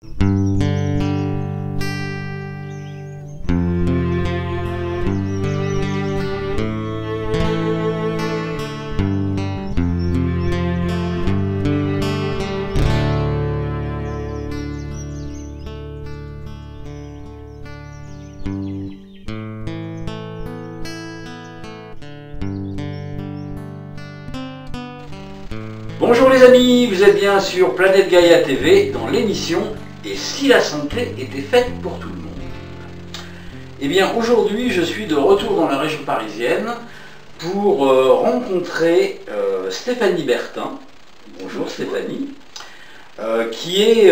Bonjour les amis, vous êtes bien sur Planète Gaïa TV dans l'émission « Et si la santé était faite pour tout le monde ?» Eh bien aujourd'hui je suis de retour dans la région parisienne pour rencontrer Stéphanie Bertin. Bonjour Stéphanie, qui est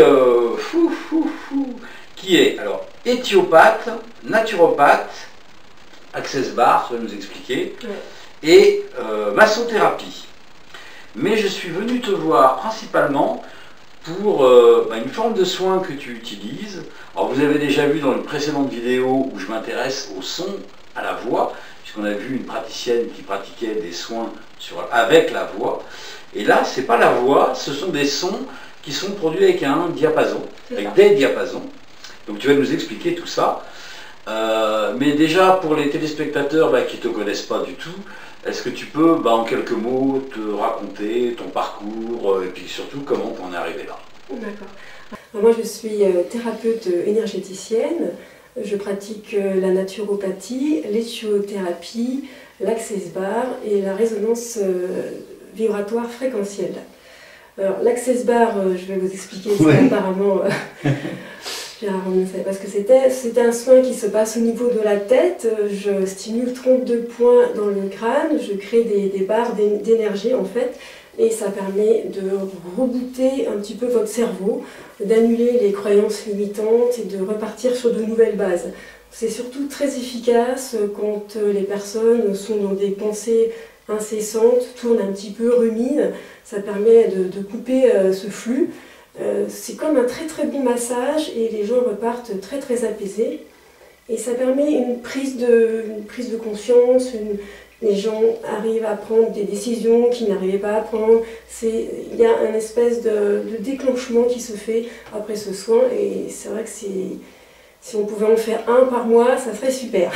alors éthiopathe, naturopathe, access bar, ça va nous expliquer, et massothérapie. Mais je suis venu te voir principalement pour une forme de soin que tu utilises. Alors vous avez déjà vu dans une précédente vidéo où je m'intéresse au son, à la voix, puisqu'on a vu une praticienne qui pratiquait des soins avec la voix. Et là, c'est pas la voix, ce sont des sons qui sont produits avec un diapason, avec des diapasons. Donc tu vas nous expliquer tout ça. Mais déjà pour les téléspectateurs qui ne te connaissent pas du tout, est-ce que tu peux en quelques mots te raconter ton parcours et puis surtout comment tu en es arrivé là? D'accord. Moi je suis thérapeute énergéticienne, je pratique la naturopathie, l'éthiothérapie, l'access bar et la résonance vibratoire fréquentielle. Alors l'access bar, je vais vous expliquer, apparemment... Gérard ne savait pas ce que c'était. C'est un soin qui se passe au niveau de la tête. Je stimule 32 points dans le crâne, je crée des barres d'énergie en fait, et ça permet de rebooter un petit peu votre cerveau, d'annuler les croyances limitantes et de repartir sur de nouvelles bases. C'est surtout très efficace quand les personnes sont dans des pensées incessantes, tournent un petit peu, ruminent. Ça permet de couper ce flux. C'est comme un très très bon massage et les gens repartent très très apaisés et ça permet une prise de conscience, les gens arrivent à prendre des décisions qu'ils n'arrivaient pas à prendre. Il y a une espèce de déclenchement qui se fait après ce soin et c'est vrai que si on pouvait en faire un par mois, ça serait super.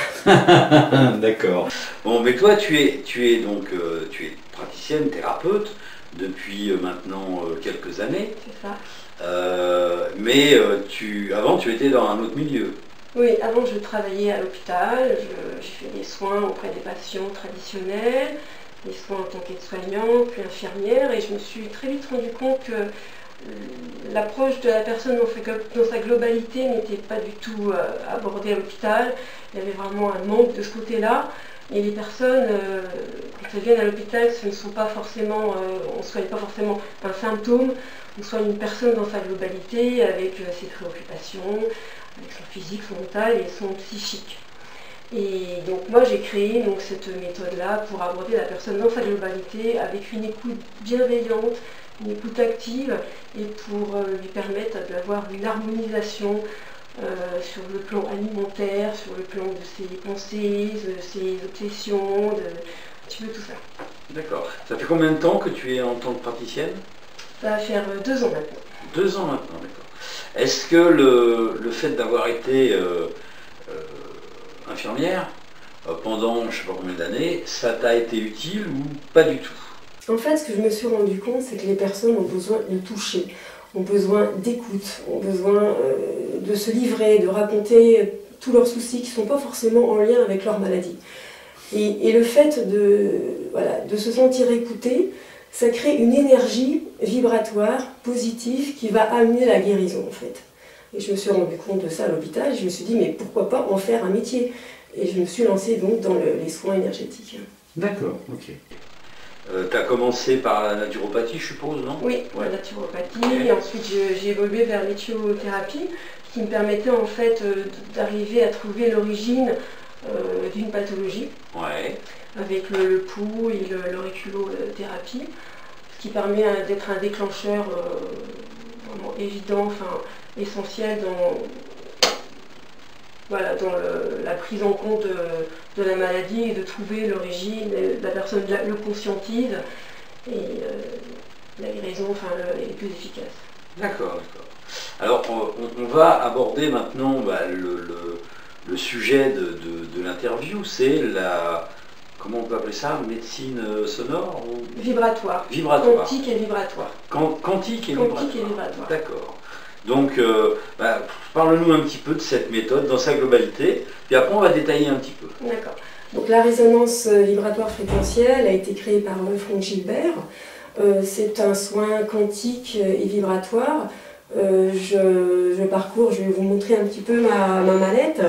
D'accord. Bon, mais toi tu es praticienne, thérapeute depuis maintenant quelques années. C'est ça. Mais avant tu étais dans un autre milieu. Oui, avant je travaillais à l'hôpital, j'ai fait des soins auprès des patients traditionnels, des soins en tant qu'aide-soignante, puis infirmière, et je me suis très vite rendu compte que l'approche de la personne dans sa globalité n'était pas du tout abordée à l'hôpital. Il y avait vraiment un manque de ce côté-là. Et les personnes, quand elles viennent à l'hôpital, ce ne sont pas forcément, on ne soigne pas forcément un symptôme, on soigne une personne dans sa globalité, avec ses préoccupations, avec son physique, son mental et son psychique. Et donc moi j'ai créé cette méthode-là pour aborder la personne dans sa globalité, avec une écoute bienveillante, une écoute active, et pour lui permettre d'avoir une harmonisation sur le plan alimentaire, sur le plan de ses pensées, de ses obsessions, un petit peu tout ça. D'accord. Ça fait combien de temps que tu es en tant que praticienne? Ça va faire 2 ans maintenant. 2 ans maintenant, d'accord. Est-ce que le fait d'avoir été infirmière pendant je ne sais pas combien d'années, ça t'a été utile ou pas du tout? En fait, ce que je me suis rendu compte, c'est que les personnes ont besoin de toucher, ont besoin d'écoute, ont besoin de se livrer, de raconter tous leurs soucis qui ne sont pas forcément en lien avec leur maladie. Et le fait de se sentir écouté, ça crée une énergie vibratoire, positive, qui va amener la guérison en fait. Et je me suis rendu compte de ça à l'hôpital, et je me suis dit, mais pourquoi pas en faire un métier? Et je me suis lancée donc dans les soins énergétiques. D'accord, ok. Tu as commencé par la naturopathie, je suppose, non? Oui, la naturopathie, et ensuite j'ai évolué vers l'éthiothérapie, qui me permettait en fait d'arriver à trouver l'origine d'une pathologie, avec le pouls et l'auriculothérapie, ce qui permet d'être un déclencheur vraiment évident, essentiel dans la prise en compte de la maladie et de trouver l'origine, la personne le conscientise et la guérison est plus efficace. D'accord, d'accord. Alors, on va aborder maintenant le sujet de l'interview, c'est la, comment on peut appeler ça, médecine sonore ou... Vibratoire. Vibratoire. Quantique et vibratoire. Quantique et Quantique et vibratoire. vibratoire. D'accord. Donc, parle-nous un petit peu de cette méthode dans sa globalité, puis après on va détailler un petit peu. D'accord. Donc la résonance vibratoire fréquentielle a été créée par Franck Gilbert. C'est un soin quantique et vibratoire. Je parcours, je vais vous montrer un petit peu ma mallette.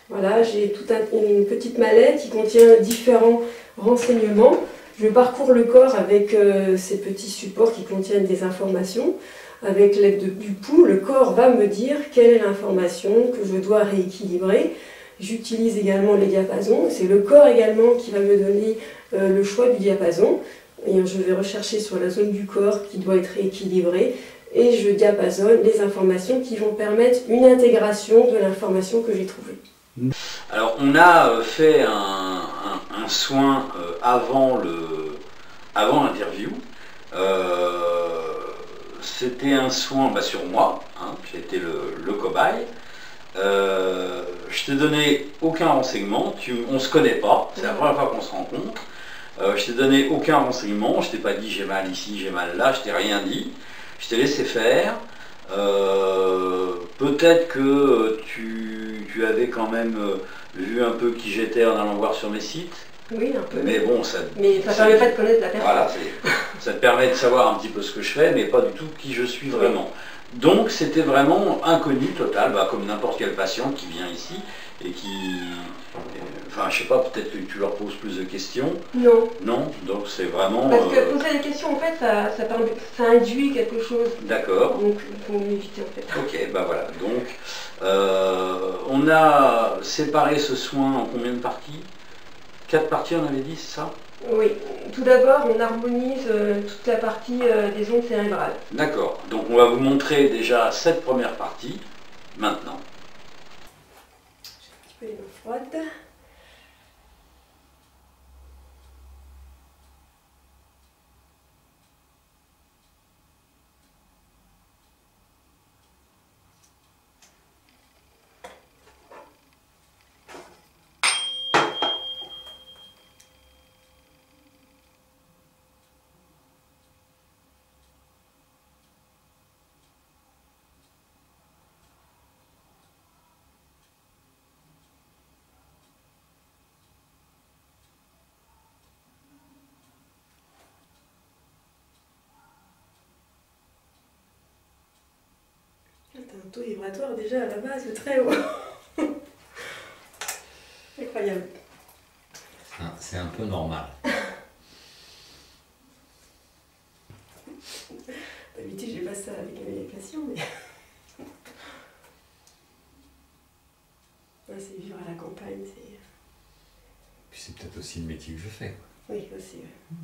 Voilà, j'ai toute une petite mallette qui contient différents renseignements. Je parcours le corps avec ces petits supports qui contiennent des informations. Avec l'aide du pouls, le corps va me dire quelle est l'information que je dois rééquilibrer. J'utilise également les diapasons. C'est le corps également qui va me donner le choix du diapason. Et je vais rechercher sur la zone du corps qui doit être rééquilibrée et je diapasonne les informations qui vont permettre une intégration de l'information que j'ai trouvée. Alors on a fait un soin avant l'interview. C'était un soin sur moi, hein, j'étais le cobaye. Je t'ai donné aucun renseignement, on ne se connaît pas, c'est la première fois qu'on se rencontre. Je t'ai donné aucun renseignement, je t'ai pas dit j'ai mal ici, j'ai mal là, je t'ai rien dit. Je t'ai laissé faire. Peut-être que tu avais quand même vu un peu qui j'étais en allant voir sur mes sites. Oui, un peu. Mais bon, ça ne permet pas de connaître la personne. Voilà, ça te permet de savoir un petit peu ce que je fais, mais pas du tout qui je suis vraiment. Donc c'était vraiment inconnu total, comme n'importe quel patient qui vient ici et qui... Enfin, je sais pas, peut-être que tu leur poses plus de questions. Non. Non, donc c'est vraiment... Parce que poser des questions, en fait, ça induit quelque chose. D'accord. Donc il faut m'éviter, en fait. Ok, voilà. Donc, on a séparé ce soin en combien de parties? 4 parties, on avait dit, c'est ça? Oui. Tout d'abord, on harmonise toute la partie des ondes cérébrales. D'accord. Donc on va vous montrer déjà cette première partie, maintenant. J'ai un petit peu les mains froides. T'as un taux vibratoire déjà à la base très haut. Incroyable. C'est un peu normal. D'habitude, j'ai pas ça avec mes patients, mais... Ouais, c'est vivre à la campagne, c'est... Puis c'est peut-être aussi le métier que je fais. Oui, aussi, ouais.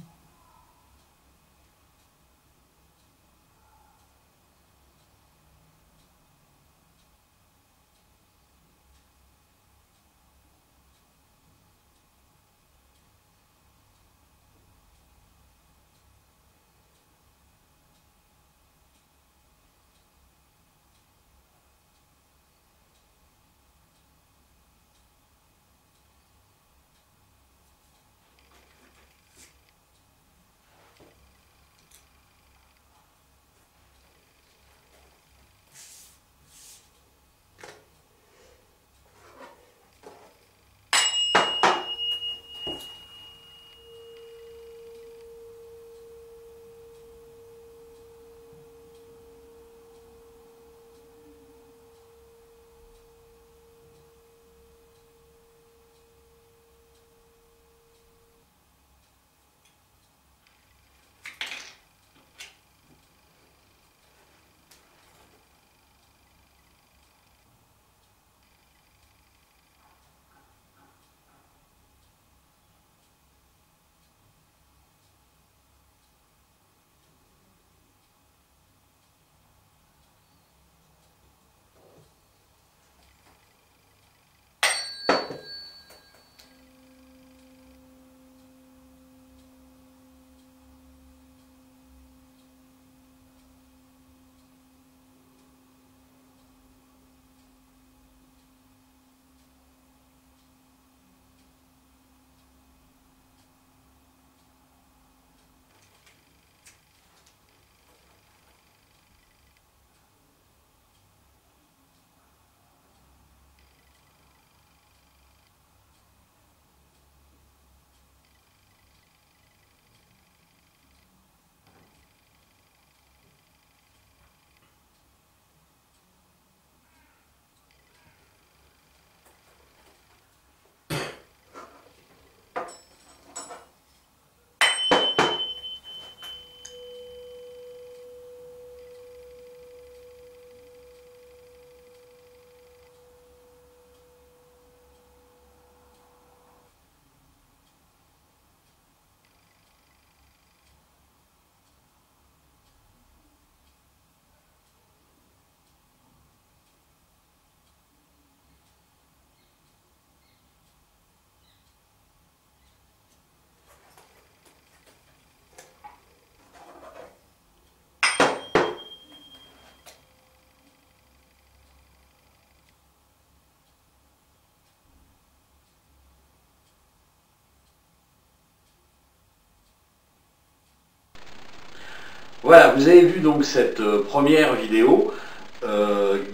Voilà, vous avez vu donc cette première vidéo.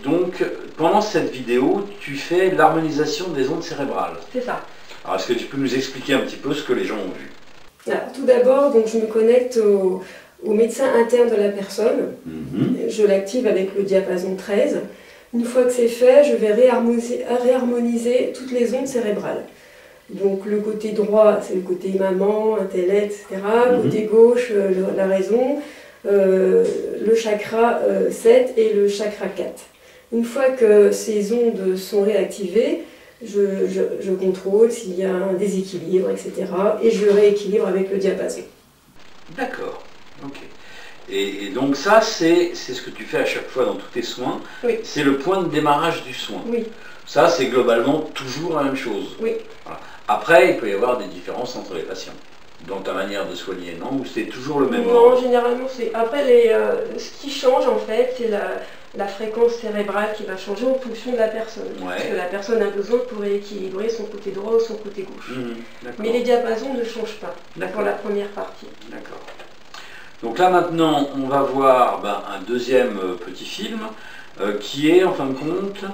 Donc, pendant cette vidéo, tu fais l'harmonisation des ondes cérébrales. C'est ça. Alors, est-ce que tu peux nous expliquer un petit peu ce que les gens ont vu? Alors, tout d'abord, donc, je me connecte au médecin interne de la personne. Je l'active avec le diapason 13. Une fois que c'est fait, je vais réharmoniser toutes les ondes cérébrales. Donc le côté droit, c'est le côté maman, intellect, etc. Côté gauche, la raison, le chakra 7 et le chakra 4. Une fois que ces ondes sont réactivées, je contrôle s'il y a un déséquilibre, etc. Et je rééquilibre avec le diapason. D'accord, ok. Et donc ça, c'est ce que tu fais à chaque fois dans tous tes soins. Oui. C'est le point de démarrage du soin. Oui. Ça, c'est globalement toujours la même chose. Oui. Voilà. Après, il peut y avoir des différences entre les patients. Dans ta manière de soigner, non? Ou c'est toujours le même Non, ordre? généralement, c'est... Après, ce qui change, en fait, c'est la fréquence cérébrale qui va changer en fonction de la personne. Ouais. Parce que la personne a besoin pour rééquilibrer son côté droit ou son côté gauche. Mais les diapasons ne changent pas pour la première partie. D'accord. Donc là maintenant, on va voir un deuxième petit film qui est en fin de compte...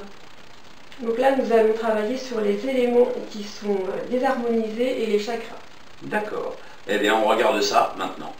Donc là, nous allons travailler sur les éléments qui sont désharmonisés et les chakras. D'accord. Eh bien, on regarde ça maintenant.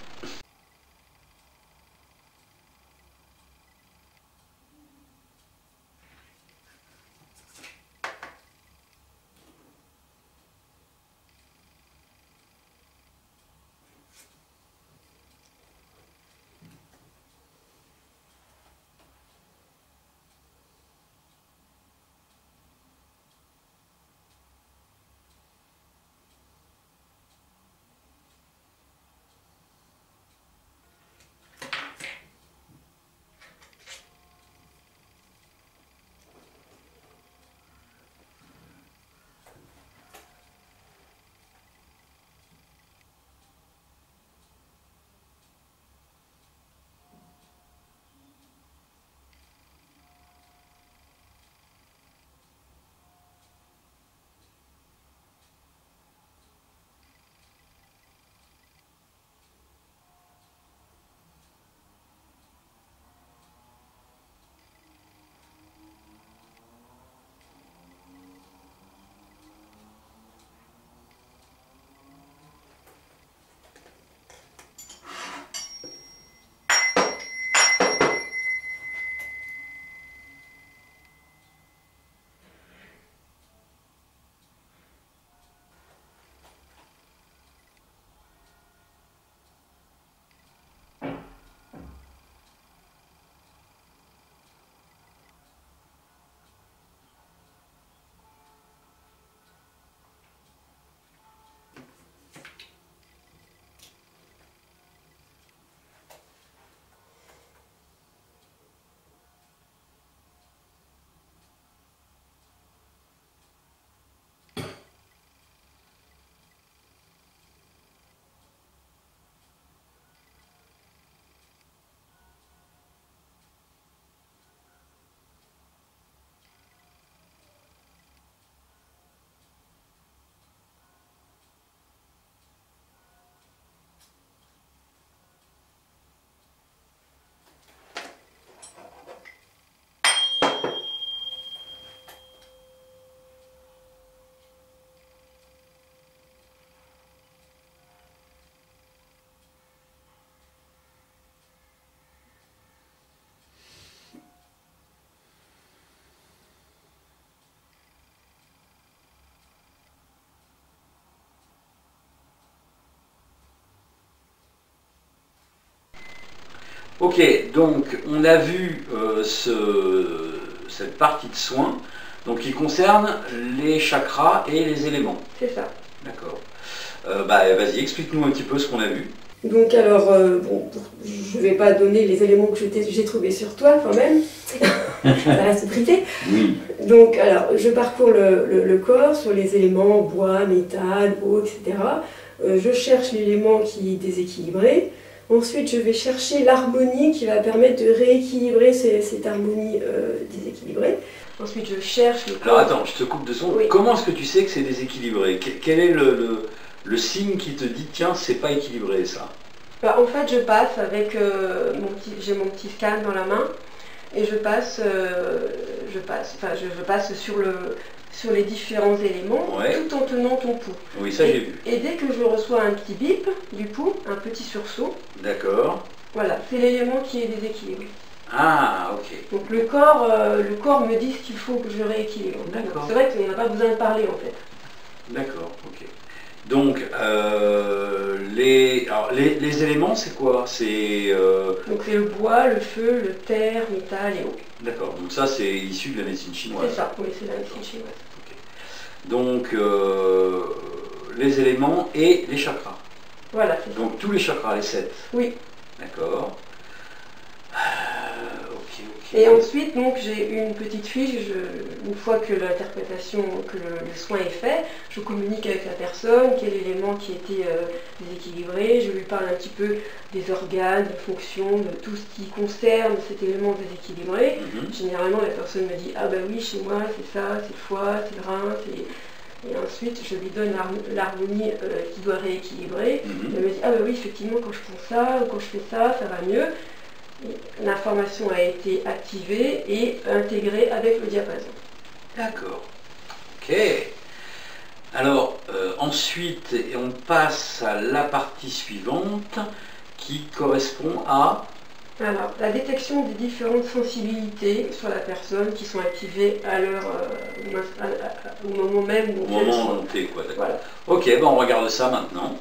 Ok, donc on a vu cette partie de soins donc, qui concerne les chakras et les éléments. C'est ça. D'accord. Vas-y, explique-nous un petit peu ce qu'on a vu. Donc alors, je ne vais pas donner les éléments que j'ai trouvés sur toi quand même, ça reste privé. Oui. Donc alors, je parcours le corps sur les éléments bois, métal, eau, etc. Je cherche l'élément qui est déséquilibré. Ensuite, je vais chercher l'harmonie qui va permettre de rééquilibrer cette harmonie déséquilibrée. Ensuite, je cherche le corps. Alors attends, je te coupe 2 secondes. Oui. Comment est-ce que tu sais que c'est déséquilibré? Quel est le signe qui te dit, tiens, c'est pas équilibré ça? Bah, en fait, je passe avec j'ai mon petit scan dans la main et je passe sur les différents éléments Ouais. tout en tenant ton pouls. Oui, ça j'ai vu. Et dès que je reçois un petit bip du pouls, un petit sursaut, D'accord. voilà, c'est l'élément qui est déséquilibré. Ah, ok. Donc le corps me dit ce qu'il faut que je rééquilibre. D'accord. C'est vrai qu'on n'a pas besoin de parler en fait. D'accord, ok. Donc, les éléments, c'est quoi? C'est... Donc c'est le bois, le feu, le terre, métal et eau. D'accord, donc ça c'est issu de la médecine chinoise. C'est ça, oui, c'est la médecine chinoise. Ok. Donc, les éléments et les chakras. Voilà, c'est ça. Donc tous les chakras, les 7. Oui. D'accord. Ok, ok. Et ensuite, donc, j'ai une petite fiche, une fois que l'interprétation, que le soin est fait, je communique avec la personne, quel élément qui était déséquilibré, je lui parle un petit peu des organes, des fonctions, de tout ce qui concerne cet élément déséquilibré. Généralement, la personne me dit « Ah ben oui, chez moi, c'est ça, c'est le foie, c'est le rein, c'est... » Et ensuite, je lui donne l'harmonie qui doit rééquilibrer. Elle me dit « Ah ben oui, effectivement, quand je prends ça, ou quand je fais ça, ça va mieux. » L'information a été activée et intégrée avec le diapason. D'accord. Ok. Alors, ensuite, on passe à la partie suivante qui correspond à... Alors, la détection des différentes sensibilités sur la personne qui sont activées à au moment même où on fait le soin. monté, quoi. Voilà. Ok, ben on regarde ça maintenant.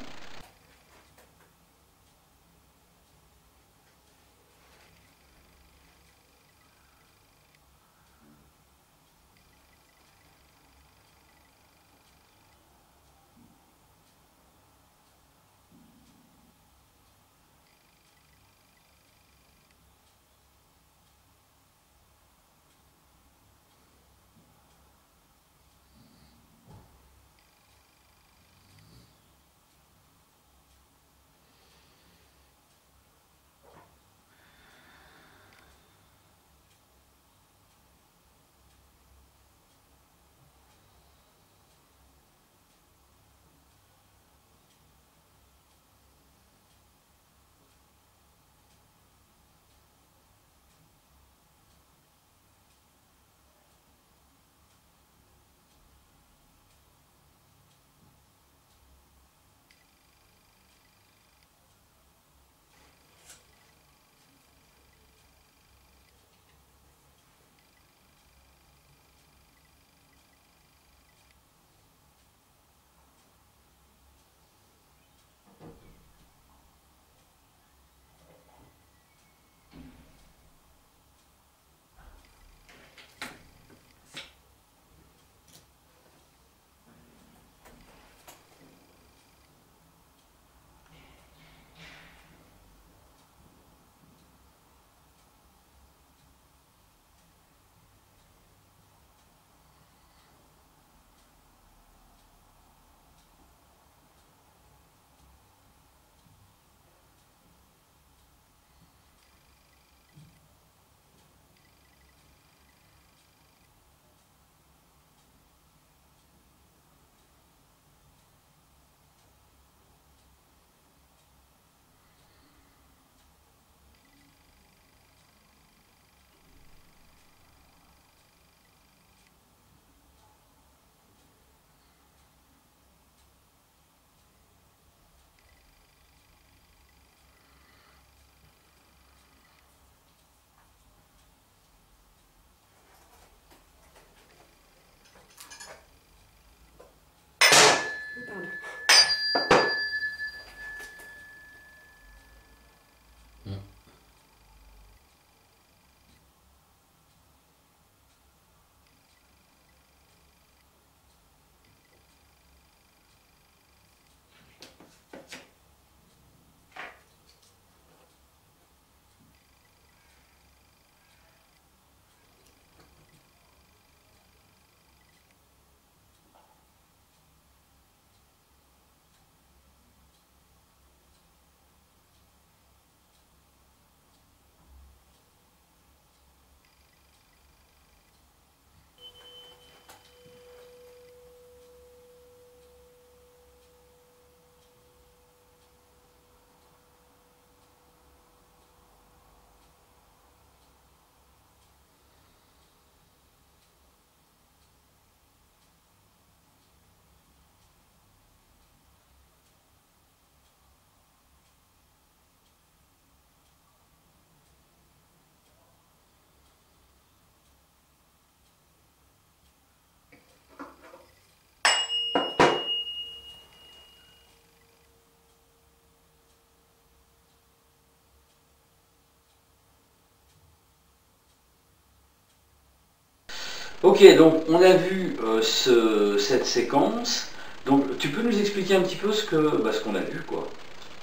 Ok, donc on a vu cette séquence. Donc tu peux nous expliquer un petit peu ce qu'on a vu, quoi.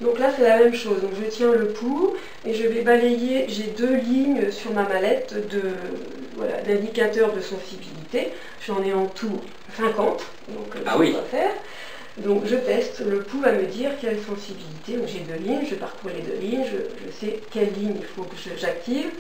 Donc là, c'est la même chose. Donc je tiens le pouls et je vais balayer. J'ai 2 lignes sur ma mallette d'indicateurs de sensibilité. J'en ai en tout 50. Donc Ah oui. faire. Donc je teste. Le pouls va me dire quelle sensibilité. Donc j'ai 2 lignes. Je parcours les 2 lignes. Je sais quelle ligne il faut que j'active.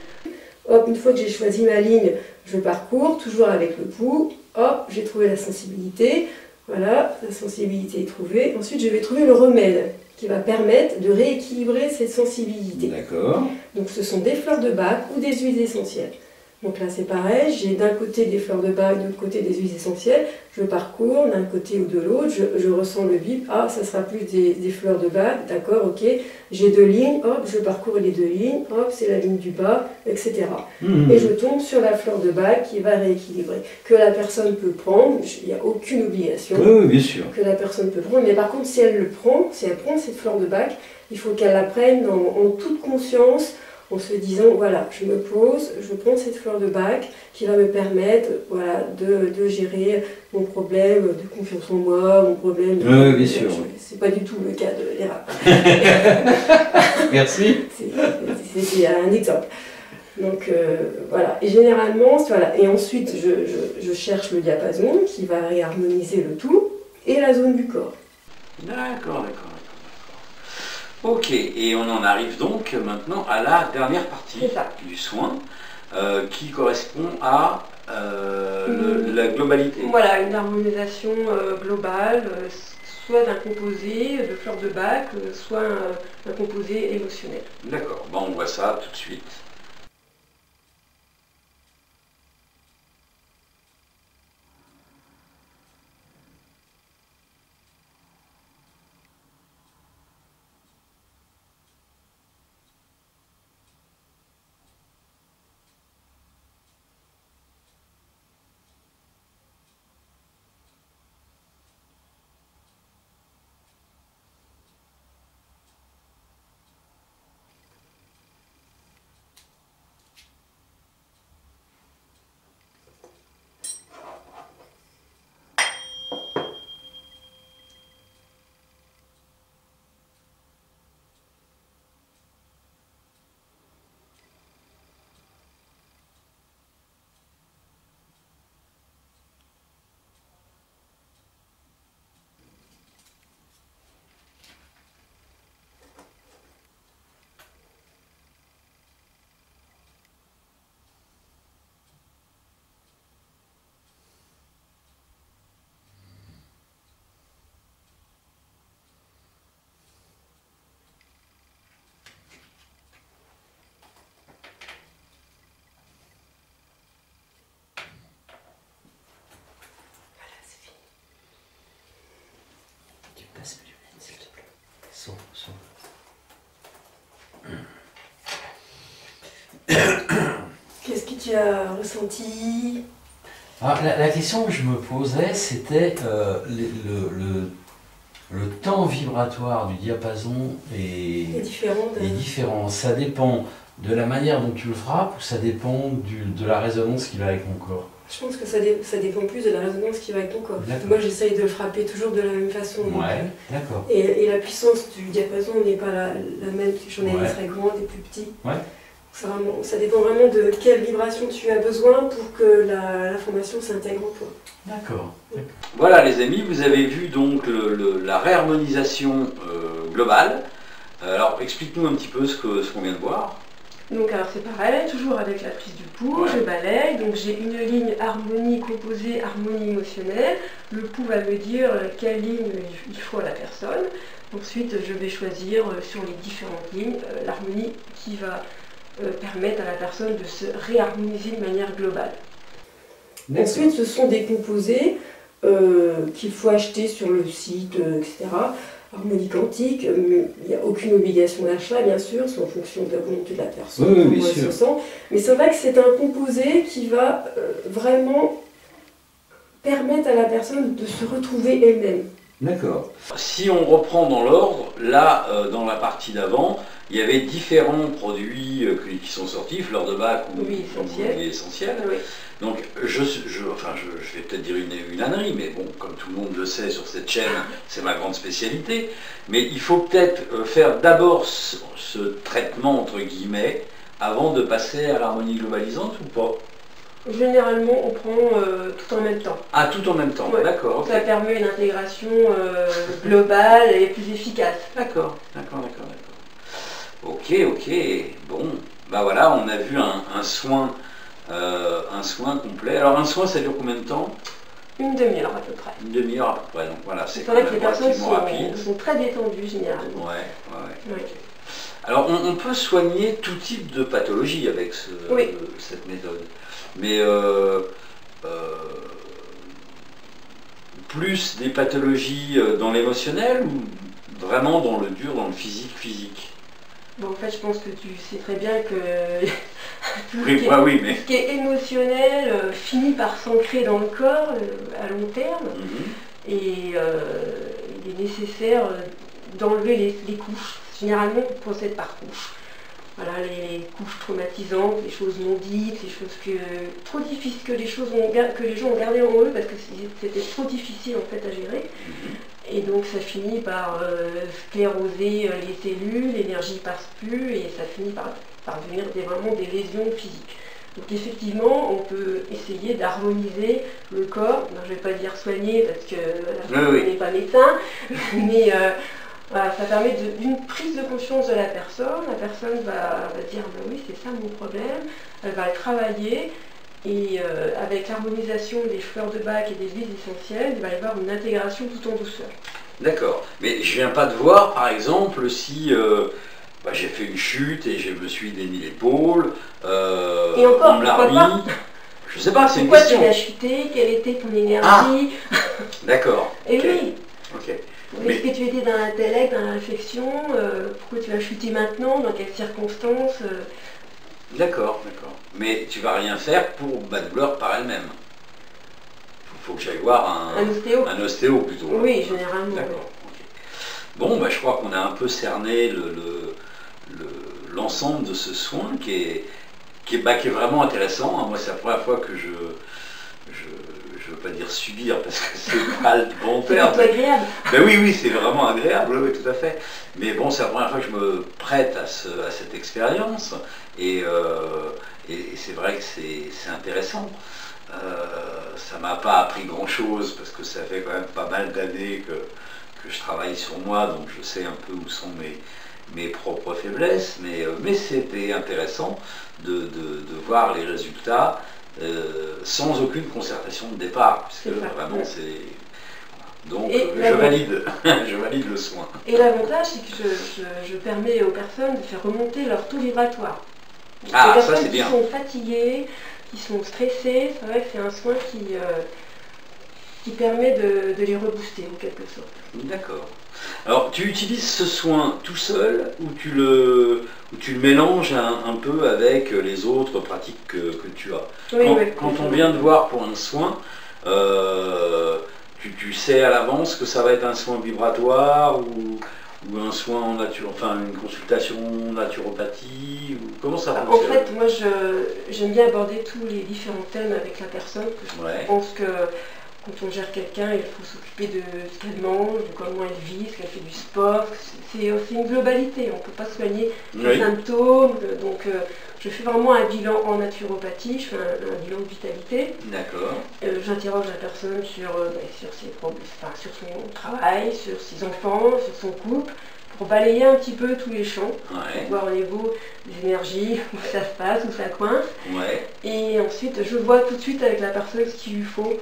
Hop, une fois que j'ai choisi ma ligne, je parcours toujours avec le pouls. Hop, j'ai trouvé la sensibilité. Voilà, la sensibilité est trouvée. Ensuite, je vais trouver le remède qui va permettre de rééquilibrer cette sensibilité. D'accord. Donc ce sont des fleurs de bac ou des huiles essentielles. Donc là c'est pareil, j'ai d'un côté des fleurs de bac, de l'autre côté des huiles essentielles. Je parcours d'un côté ou de l'autre, je ressens le bip. Ah, ça sera plus des fleurs de bac, d'accord, ok. J'ai 2 lignes, hop, je parcours les 2 lignes, hop, c'est la ligne du bas, etc. Et je tombe sur la fleur de bac qui va rééquilibrer. Que la personne peut prendre, il n'y a aucune obligation. Oui, bien sûr. Que la personne peut prendre, mais par contre si elle prend cette fleur de bac, il faut qu'elle la prenne en toute conscience, en se disant, voilà, je me pose, je prends cette fleur de bac qui va me permettre de gérer mon problème de confiance en moi, mon problème de... Oui, bien sûr. C'est pas du tout le cas de l'ERA. Merci. C'est un exemple. Donc voilà, et généralement, voilà. Et ensuite je cherche le diapason qui va réharmoniser le tout et la zone du corps. D'accord. Ok, et on en arrive donc maintenant à la dernière partie du soin qui correspond à la globalité. Voilà, une harmonisation globale, soit d'un composé de fleurs de bac, soit un composé émotionnel. D'accord, bon, on voit ça tout de suite. Qu'est-ce que tu as ressenti? Alors, la question que je me posais, c'était le temps vibratoire du diapason est différent. Ça dépend de la manière dont tu le frappes ou ça dépend de la résonance qu'il a avec mon corps? Je pense que ça dépend plus de la résonance qui va avec ton corps. Moi, j'essaye de le frapper toujours de la même façon. Ouais, d'accord. Et la puissance du diapason n'est pas la même. J'en ai des très grands, des plus petits. Ouais. Ça dépend vraiment de quelle vibration tu as besoin pour que l'information s'intègre en toi. D'accord. Voilà les amis, vous avez vu donc la réharmonisation globale. Alors explique-nous un petit peu ce qu'on vient de voir. Donc alors c'est pareil, toujours avec la prise du pouls, je balaye, donc j'ai une ligne harmonie composée, harmonie émotionnelle. Le pouls va me dire quelle ligne il faut à la personne. Ensuite je vais choisir sur les différentes lignes l'harmonie qui va permettre à la personne de se réharmoniser de manière globale. Ensuite ce sont des composés qu'il faut acheter sur le site, etc. Harmonie quantique, il n'y a aucune obligation d'achat bien sûr, c'est en fonction de la volonté de la personne, oui, bien sûr. se sent. Mais c'est vrai que c'est un composé qui va vraiment permettre à la personne de se retrouver elle-même. D'accord. Si on reprend dans l'ordre, là, dans la partie d'avant, il y avait différents produits qui sont sortis, fleurs de bac ou essentiels. Oui. Donc, je vais peut-être dire une ânerie, mais bon, comme tout le monde le sait sur cette chaîne, c'est ma grande spécialité. Mais il faut peut-être faire d'abord ce traitement, entre guillemets, avant de passer à l'harmonie globalisante ou pas? Généralement, on prend tout en même temps. Ah, tout en même temps, ouais. D'accord. Ça permet une intégration globale et plus efficace. D'accord. Ok. Bon, bah voilà, on a vu un soin complet. Alors un soin, ça dure combien de temps? Une demi-heure à peu près. Une demi-heure à peu près, donc voilà, c'est vrai que les personnes sont très détendues généralement. Ouais. Okay. Alors on peut soigner tout type de pathologie avec cette méthode. Mais plus des pathologies dans l'émotionnel ou vraiment dans le dur, dans le physique? Bon, en fait, je pense que tu sais très bien que ce qui est émotionnel finit par s'ancrer dans le corps à long terme. Et il est nécessaire d'enlever les couches. Généralement, on procède par couches. Voilà, les couches traumatisantes, les choses non dites, les choses trop difficiles que les gens ont gardées en eux parce que c'était trop difficile en fait à gérer. Et donc ça finit par scléroser les cellules, l'énergie passe plus et ça finit par devenir vraiment des lésions physiques. Donc effectivement, on peut essayer d'harmoniser le corps. Non, je ne vais pas dire soigner parce que on n'est pas médecin, mais voilà, ça permet d'une prise de conscience de la personne. La personne va dire bah oui, c'est ça mon problème. Elle va le travailler. Et avec l'harmonisation des fleurs de bac et des huiles essentielles, il va y avoir une intégration tout en douceur. D'accord. Mais je viens pas de voir, par exemple, si j'ai fait une chute et je me suis démis l'épaule, et encore, on me l'a remis. Je sais pas, c'est une question. Pourquoi tu as chuté? Quelle était ton énergie? D'accord. Et okay. Oui. Ok. Est-ce que tu étais dans l'intellect, dans la réflexion? Pourquoi tu as chuté maintenant? Dans quelles circonstances? D'accord. Mais tu vas rien faire pour ma douleur par elle-même. Il faut que j'aille voir un ostéo plutôt. Oui, généralement. D'accord. Okay. Bon, je crois qu'on a un peu cerné l'ensemble de ce soin qui est vraiment intéressant. Moi, c'est la première fois que je veux pas dire subir parce que c'est pas le bon terme. C'est agréable. Oui, c'est vraiment agréable, oui, tout à fait. Mais bon, c'est la première fois que je me prête à cette expérience et c'est vrai que c'est intéressant. Ça m'a pas appris grand chose parce que ça fait quand même pas mal d'années que je travaille sur moi, donc je sais un peu où sont mes propres faiblesses, mais c'était intéressant de voir les résultats sans aucune concertation de départ, puisque vraiment c'est... Donc je valide le soin. Et l'avantage, c'est que je permets aux personnes de faire remonter leur taux vibratoire. Ah, les ça c'est bien. Qui sont fatiguées, qui sont stressées, c'est vrai que c'est un soin qui permet de les rebooster en quelque sorte. D'accord. Alors tu utilises ce soin tout seul ou tu le mélanges un peu avec les autres pratiques que tu as? Quand on vient de voir pour un soin, tu sais à l'avance que ça va être un soin vibratoire ou un soin en nature, enfin une consultation naturopathie, ou comment ça fonctionne? En fait, moi j'aime bien aborder tous les différents thèmes avec la personne. Je pense que quand on gère quelqu'un, il faut s'occuper de ce qu'elle mange, de comment elle vit, ce qu'elle fait du sport. C'est une globalité, on ne peut pas soigner les symptômes. Donc je fais vraiment un bilan en naturopathie, je fais un bilan de vitalité. D'accord. J'interroge la personne sur ses problèmes, sur son travail, sur ses enfants, sur son couple, pour balayer un petit peu tous les champs, pour voir au niveau des énergies, où ça se passe, où ça coince. Et ensuite, je vois tout de suite avec la personne ce qu'il lui faut.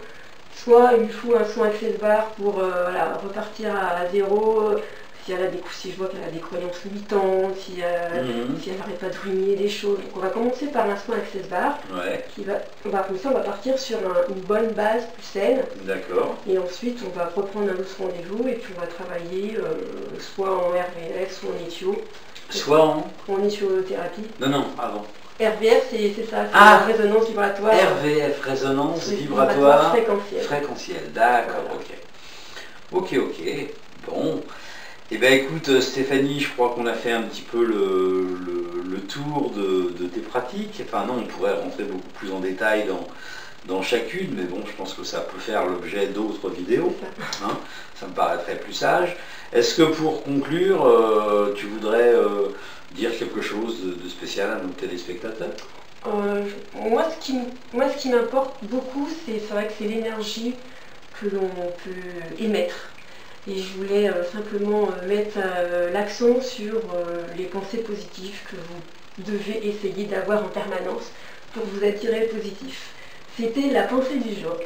Soit il lui faut un soin access bar pour repartir à zéro, si je vois qu'elle a des croyances limitantes, si elle n'arrête pas de ruiner des choses. Donc on va commencer par un soin access bar, on va partir sur une bonne base plus saine. D'accord. Et ensuite on va reprendre un autre rendez-vous et puis on va travailler soit en RVF, soit en éthio. Soit en éthiothérapie. Non, avant. RVF, c'est ça, c'est la résonance vibratoire. RVF, résonance vibratoire fréquentielle. D'accord, ok. Ok, bon. Eh bien écoute Stéphanie, je crois qu'on a fait un petit peu le tour de tes pratiques. Enfin non, on pourrait rentrer beaucoup plus en détail dans chacune, mais bon, je pense que ça peut faire l'objet d'autres vidéos. Hein, ça me paraîtrait plus sage. Est-ce que pour conclure, tu voudrais dire quelque chose de spécial à nos téléspectateurs? Moi, ce qui m'importe beaucoup, c'est vrai que c'est l'énergie que l'on peut émettre. Et je voulais simplement mettre l'accent sur les pensées positives que vous devez essayer d'avoir en permanence pour vous attirer positif. C'était la pensée du jour.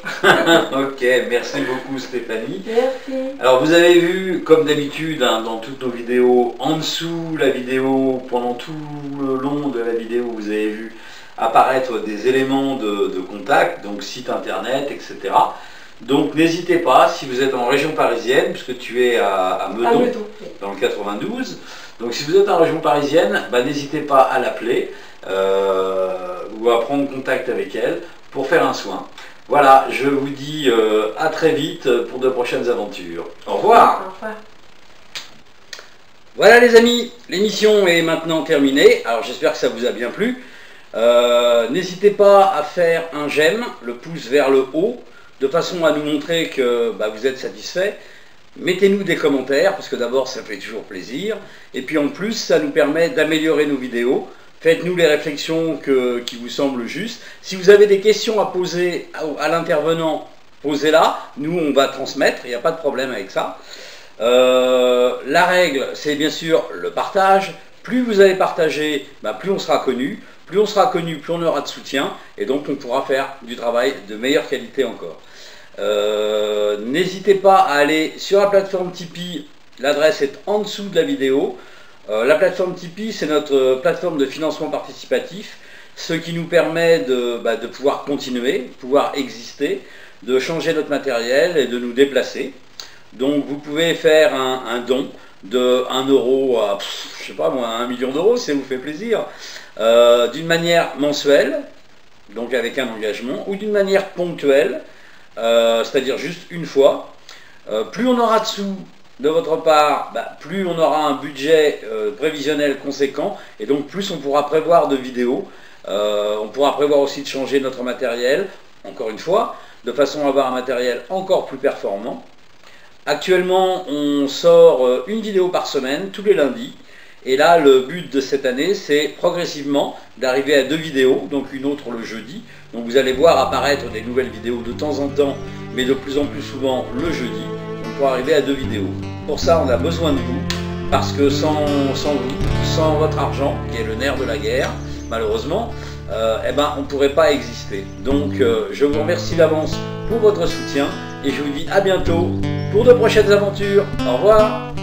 Ok, merci beaucoup Stéphanie. Merci. Alors vous avez vu, comme d'habitude, hein, dans toutes nos vidéos, en dessous la vidéo, pendant tout le long de la vidéo, vous avez vu apparaître des éléments de contact, donc site internet, etc. Donc n'hésitez pas, si vous êtes en région parisienne, puisque tu es à Meudon, oui, dans le 92, donc si vous êtes en région parisienne, n'hésitez pas à l'appeler ou à prendre contact avec elle pour faire un soin. Voilà, je vous dis à très vite pour de prochaines aventures. Au revoir. Au revoir. Voilà les amis, l'émission est maintenant terminée, alors j'espère que ça vous a bien plu. N'hésitez pas à faire un j'aime, le pouce vers le haut, de façon à nous montrer que vous êtes satisfait. Mettez-nous des commentaires, parce que d'abord ça fait toujours plaisir, et puis en plus ça nous permet d'améliorer nos vidéos. Faites-nous les réflexions qui vous semblent justes. Si vous avez des questions à poser à l'intervenant, posez-la, nous on va transmettre, il n'y a pas de problème avec ça. La règle, c'est bien sûr le partage. Plus vous allez partager, plus on sera connu. Plus on sera connu, plus on aura de soutien, et donc on pourra faire du travail de meilleure qualité encore. N'hésitez pas à aller sur la plateforme Tipeee, l'adresse est en dessous de la vidéo. La plateforme Tipeee, c'est notre plateforme de financement participatif, ce qui nous permet de pouvoir continuer, de pouvoir exister, de changer notre matériel et de nous déplacer. Donc vous pouvez faire un don de 1 euro à, je sais pas moi, 1 million d'euros, si ça vous fait plaisir, d'une manière mensuelle, donc avec un engagement, ou d'une manière ponctuelle, c'est-à-dire juste une fois. Plus on aura de sous de votre part, plus on aura un budget prévisionnel conséquent, et donc plus on pourra prévoir de vidéos. On pourra prévoir aussi de changer notre matériel, encore une fois, de façon à avoir un matériel encore plus performant. Actuellement, on sort une vidéo par semaine, tous les lundis. Et là, le but de cette année, c'est progressivement d'arriver à 2 vidéos, donc une autre le jeudi. Donc vous allez voir apparaître des nouvelles vidéos de temps en temps, mais de plus en plus souvent le jeudi, pour arriver à 2 vidéos. Pour ça, on a besoin de vous, parce que sans vous, sans votre argent, qui est le nerf de la guerre, malheureusement, on ne pourrait pas exister. Donc je vous remercie d'avance pour votre soutien, et je vous dis à bientôt pour de prochaines aventures. Au revoir.